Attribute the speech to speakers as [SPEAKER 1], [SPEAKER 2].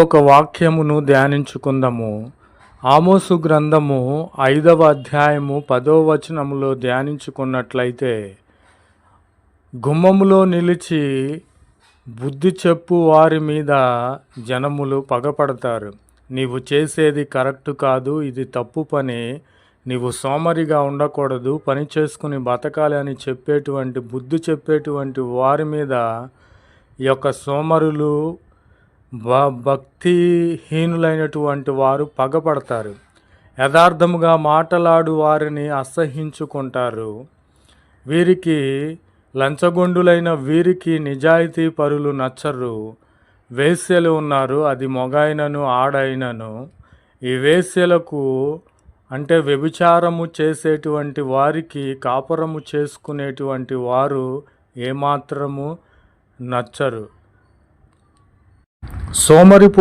[SPEAKER 1] ఇంకొక వాక్యమును ధ్యానించుకుందాము. ఆమోసు గ్రంథము 5వ అధ్యాయము 10వ వచనములో ధ్యానించుకున్నట్లయితే, గుమ్మములో నిలిచి బుద్ధి చెప్పు వారి మీద జనములు పగపడతారు. నీవు చేసేది కరెక్ట్ కాదు, ఇది తప్పు పని, నీవు సోమరిగా ఉండకూడదు, పని చేసుకుని బతకాలి అని చెప్పేటువంటి బుద్ధి చెప్పేటువంటి వారి మీద ఈ యొక్క సోమరులు భక్తిహీనులైనటువంటి వారు పగపడతారు. యథార్థముగా మాటలాడు వారిని అసహ్యించుకుంటారు. వీరికి లంచగొండులైన వీరికి నిజాయితీ పరులు నచ్చరు. వేశ్యలు ఉన్నారు, అది మొగైనను ఆడైనను. ఈ వేశ్యలకు అంటే వ్యభిచారము చేసేటువంటి వారికి కాపురము చేసుకునేటువంటి వారు ఏమాత్రము నచ్చరు. సోమరిపో